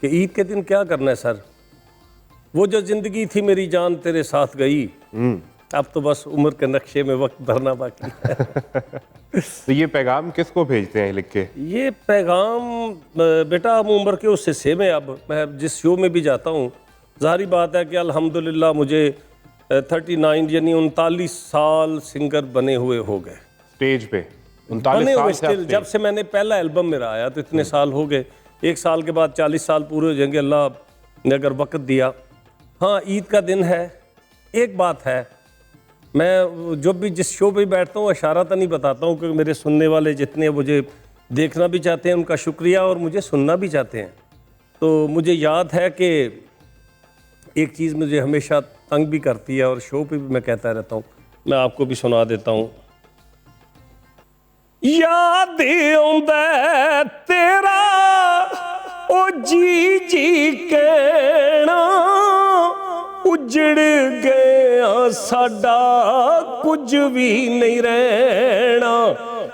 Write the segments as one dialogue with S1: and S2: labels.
S1: कि ईद के दिन क्या करना है सर, वो जो ज़िंदगी थी मेरी जान तेरे साथ गई, अब तो बस उम्र के नक्शे में वक्त भरना बाकी है।
S2: तो ये पैगाम किसको भेजते हैं लिख के?
S1: ये पैगाम बेटा हम उम्र के उससे सेम है। अब मैं जिस शो में भी जाता हूँ, ज़ाहिर बात है कि अल्हम्दुलिल्लाह मुझे 39 यानी 39 साल सिंगर बने हुए हो गए
S2: स्टेज पे।
S1: बने
S2: 39
S1: हुए
S2: साल
S1: स्टिल, जब से मैंने पहला एल्बम मेरा आया तो इतने साल हो गए। 1 साल के बाद 40 साल पूरे हो जाएंगे अल्लाह ने अगर वक्त दिया। हाँ, ईद का दिन है। एक बात है, मैं जब भी जिस शो पे बैठता हूँ इशारा तो नहीं बताता हूँ, क्योंकि मेरे सुनने वाले जितने मुझे देखना भी चाहते हैं उनका शुक्रिया, और मुझे सुनना भी चाहते हैं। तो मुझे याद है कि एक चीज़ मुझे हमेशा तंग भी करती है और शो पे भी मैं कहता रहता हूँ, मैं आपको भी सुना देता हूँ। याद आउंदा तेरा ओ जी जी कहना, उजड़ गया साडा कुछ भी नहीं रहना,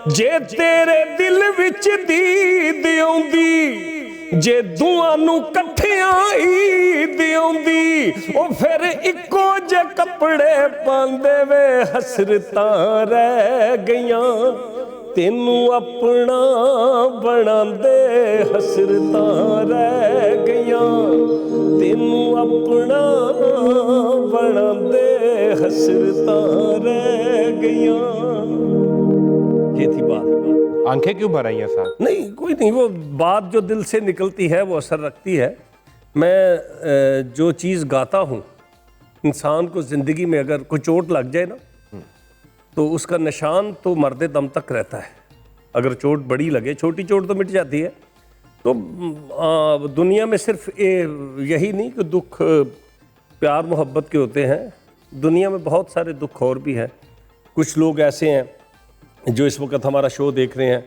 S1: जे तेरे दिल विच दीद आउंदी, जे दुआं नूं कट्ठियां ईद आउंदी, ओ फिर इक्को जे कपड़े पांदे वे हसरतां रह गईयां, तेनू अपना बनांदे हसरतां रह गईयां, तेनू अपना बनांदे हसरतां रह गईयां। ये थी बात।
S2: आंखें क्यों भर आई हैं साहब?
S1: नहीं, कोई नहीं, वो बात जो दिल से निकलती है वो असर रखती है। मैं जो चीज़ गाता हूँ, इंसान को ज़िंदगी में अगर कोई चोट लग जाए ना, तो उसका निशान तो मरदे दम तक रहता है। अगर चोट बड़ी लगे, छोटी चोट तो मिट जाती है। तो दुनिया में सिर्फ यही नहीं कि दुख प्यार मोहब्बत के होते हैं, दुनिया में बहुत सारे दुख और भी हैं। कुछ लोग ऐसे हैं जो इस वक्त हमारा शो देख रहे हैं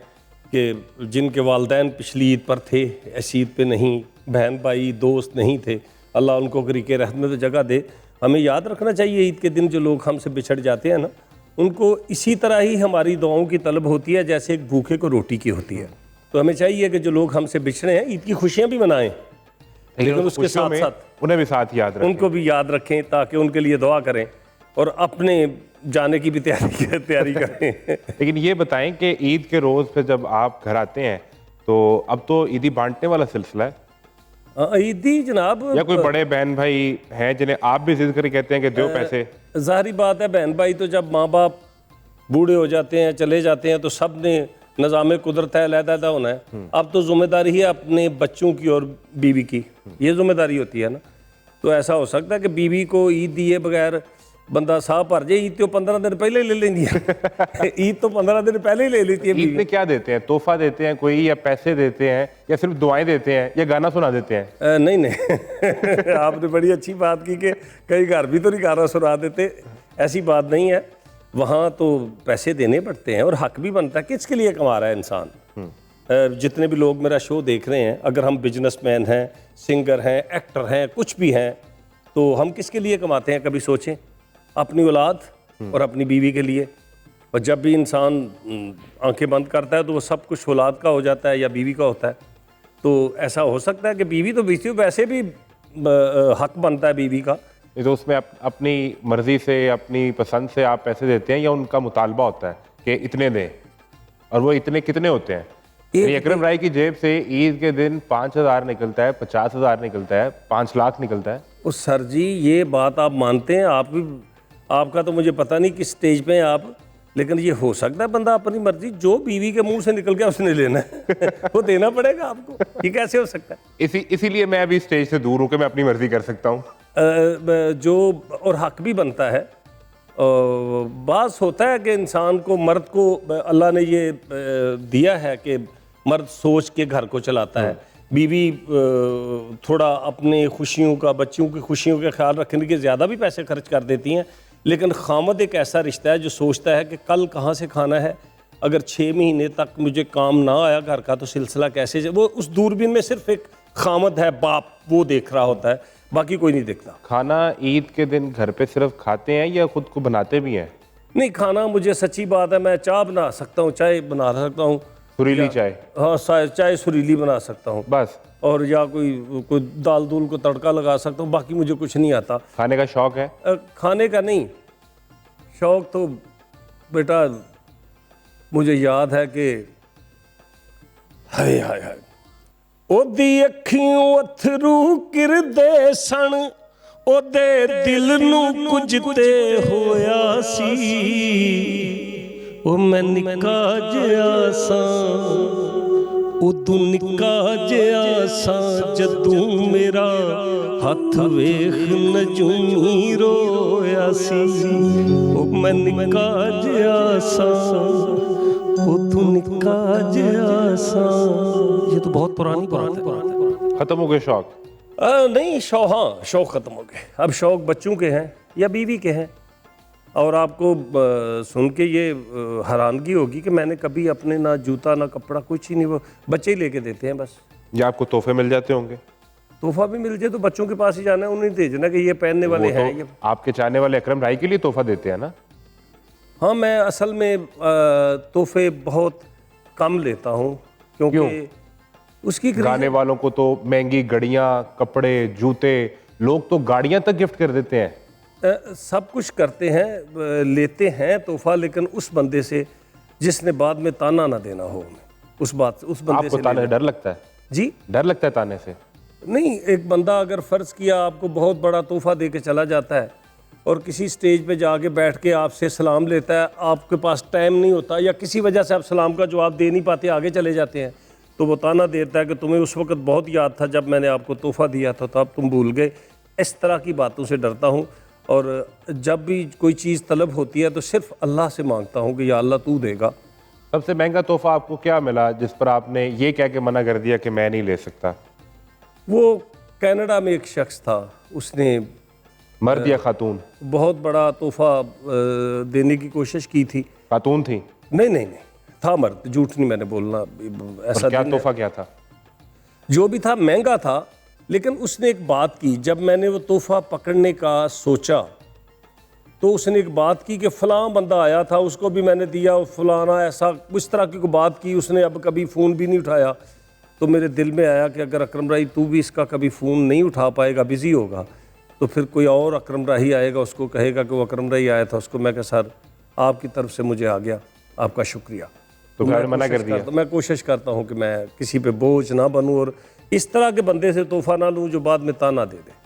S1: कि जिनके वालिदैन पिछली ईद पर थे, ऐसी ईद पे नहीं, बहन भाई दोस्त नहीं थे। अल्लाह उनको गरीके रहमत में तो जगह दे। हमें याद रखना चाहिए ईद के दिन जो लोग हमसे बिछड़ जाते हैं ना, उनको इसी तरह ही हमारी दुआओं की तलब होती है जैसे एक भूखे को रोटी की होती है। तो हमें चाहिए कि जो लोग हमसे बिछड़े हैं, ईद की खुशियाँ भी मनाएं, लेकिन उसके साथ साथ
S2: उन्हें भी साथ याद रखें,
S1: उनको भी याद रखें, ताकि उनके लिए दुआ करें और अपने जाने की भी तैयारी करें।
S2: लेकिन ये बताएं कि ईद के रोज़ पे जब आप घर आते हैं तो अब तो ईदी बांटने वाला सिलसिला है,
S1: ईदी जनाब,
S2: या कोई बड़े बहन भाई हैं जिन्हें आप भी जिद करके कहते हैं कि दो पैसे?
S1: ज़ाहिरी बात है, बहन भाई तो जब माँ बाप बूढ़े हो जाते हैं, चले जाते हैं, तो सब ने निज़ाम कुदरत है, अलहदा होना है। अब तो ज़िम्मेदारी है अपने बच्चों की और बीवी की, ये ज़िम्मेदारी होती है ना। तो ऐसा हो सकता है कि बीवी को ईद दिए बगैर बंदा साह भर जाए। ईद तो 15 दिन पहले ही ले लेंदी है। ईद तो 15 दिन पहले ही ले लेती है।
S2: ईद में क्या देते हैं? तोहफा देते हैं कोई, या पैसे देते हैं, या सिर्फ दुआएं देते हैं, या गाना सुना देते हैं?
S1: नहीं नहीं आपने बड़ी अच्छी बात की कि कई घर भी तो नहीं गाना सुना देते। ऐसी बात नहीं है, वहाँ तो पैसे देने पड़ते हैं और हक भी बनता है। किसके लिए कमा रहा है इंसान? जितने भी लोग मेरा शो देख रहे हैं, अगर हम बिजनेसमैन हैं, सिंगर हैं, एक्टर हैं, कुछ भी हैं, तो हम किसके लिए कमाते हैं? कभी सोचें। अपनी औलाद और अपनी बीवी के लिए। और जब भी इंसान आंखें बंद करता है तो वो सब कुछ औलाद का हो जाता है या बीवी का होता है। तो ऐसा हो सकता है कि बीवी तो बीवी, वैसे भी हक बनता है बीवी का।
S2: तो उसमें अपनी मर्जी से, अपनी पसंद से आप पैसे देते हैं, या उनका मुतालबा होता है कि इतने दें? और वो इतने कितने होते हैं? अकरम राय की जेब से ईद के दिन 5,000 निकलता है, 50,000 निकलता है, 5 लाख निकलता है।
S1: उस सर जी, ये बात आप मानते हैं? आप भी, आपका तो मुझे पता नहीं किस स्टेज पे हैं आप, लेकिन ये हो सकता है बंदा अपनी मर्जी, जो बीवी के मुंह से निकल गया उसने लेना है वो देना पड़ेगा आपको। ये कैसे हो सकता है?
S2: इसीलिए मैं अभी स्टेज से दूर हूँ कि मैं अपनी मर्जी कर सकता हूँ।
S1: जो और हक भी बनता है। बास होता है कि इंसान को, मर्द को अल्लाह ने ये दिया है कि मर्द सोच के घर को चलाता है, बीवी थोड़ा अपने खुशियों का, बच्चों की खुशियों का ख्याल रखने के ज़्यादा भी पैसे खर्च कर देती हैं। लेकिन खामद एक ऐसा रिश्ता है जो सोचता है कि कल कहाँ से खाना है, अगर 6 महीने तक मुझे काम ना आया घर का तो सिलसिला कैसे, वो उस दूरबीन में सिर्फ एक खामद है, बाप, वो देख रहा होता है, बाकी कोई नहीं देखता।
S2: खाना ईद के दिन घर पे सिर्फ खाते हैं या खुद को बनाते भी हैं?
S1: नहीं, खाना मुझे, सच्ची बात है, मैं चाय बना सकता हूँ, चाय बना सकता हूँ,
S2: सुरीली चाय,
S1: हाँ चाय सुरीली बना सकता हूँ
S2: बस।
S1: और या कोई दाल दूल को तड़का लगा सकता हूँ, बाकी मुझे कुछ नहीं आता।
S2: खाने का शौक है?
S1: खाने का नहीं, शौक तो बेटा मुझे याद है कि हाय हाय हाय ओदी अखियों अथरू किरदे सन, ओदे दिल नू कुछ ते होया सी, ओ मैं निक्का जिहा सां, उदू निक्का जिहा सां, जदूं मेरा हथ वेख नजूमी रोया सी, ओ मैं निक्का जिहा सां, उदू निक्का जिहा सां। ये तो बहुत पुरानी बात है।
S2: खत्म हो गए शौक?
S1: नहीं शौक ख़त्म हो गए। अब शौक बच्चों के हैं या बीवी के हैं। और आपको सुन के ये हैरानगी होगी कि मैंने कभी अपने ना जूता ना कपड़ा कुछ ही नहीं, वो बच्चे ही लेके देते हैं बस।
S2: या आपको तोहफे मिल जाते होंगे?
S1: तोहफा भी मिल जाए तो बच्चों के पास ही जाना है, उन्हें भेजना कि ये पहनने वाले हैं। ये
S2: आपके चाहने वाले अकरम राय के लिए तोहफा देते हैं ना?
S1: हाँ, मैं असल में तोहफे बहुत कम लेता हूँ, क्योंकि उसकी
S2: गाने वालों को तो महंगी घड़ियाँ, कपड़े, जूते, लोग तो गाड़ियाँ तक गिफ्ट कर देते हैं।
S1: सब कुछ करते हैं, लेते हैं तोहफा, लेकिन उस बंदे से जिसने बाद में ताना ना देना हो हमें, उस बंदे
S2: आपको
S1: से
S2: ताने से डर लगता है?
S1: जी
S2: डर लगता है ताने से?
S1: नहीं, एक बंदा अगर फ़र्ज़ किया आपको बहुत बड़ा तोहफा दे के चला जाता है और किसी स्टेज पे जाके बैठ के आपसे सलाम लेता है, आपके पास टाइम नहीं होता या किसी वजह से आप सलाम का जवाब दे नहीं पाते, आगे चले जाते हैं, तो वो ताना देता है कि तुम्हें उस वक्त बहुत याद था जब मैंने आपको तोहफा दिया था, तो अब तुम भूल गए। इस तरह की बातों से डरता हूँ। और जब भी कोई चीज़ तलब होती है तो सिर्फ अल्लाह से मांगता हूँ कि या अल्लाह तू देगा।
S2: सबसे महंगा तोहफा आपको क्या मिला जिस पर आपने ये कह के मना कर दिया कि मैं नहीं ले सकता?
S1: वो कनाडा में एक शख्स था, उसने
S2: मर्द या खातून?
S1: बहुत बड़ा तोहफा देने की कोशिश की थी।
S2: खातून थी?
S1: नहीं, था मर्द, झूठ नहीं मैंने बोलना। ऐसा
S2: क्या तोहफा क्या था?
S1: जो भी था महंगा था, लेकिन उसने एक बात की, जब मैंने वो तोहफा पकड़ने का सोचा तो उसने एक बात की कि फ़लाँ बंदा आया था, उसको भी मैंने दिया, फलाना ऐसा उस तरह की कोई बात की। उसने अब कभी फ़ोन भी नहीं उठाया, तो मेरे दिल में आया कि अगर अकरम राही तू भी इसका कभी फ़ोन नहीं उठा पाएगा, बिज़ी होगा, तो फिर कोई और अकरम राही आएगा, उसको कहेगा कि वो अकरम राही आया था, उसको मैं कहा सर आपकी तरफ से मुझे आ गया, आपका शुक्रिया।
S2: तो घर मना कर दिया?
S1: मैं कोशिश करता हूँ कि मैं किसी पे बोझ ना बनूँ और इस तरह के बंदे से तोहफा ना लूँ जो बाद में ताना दे दे।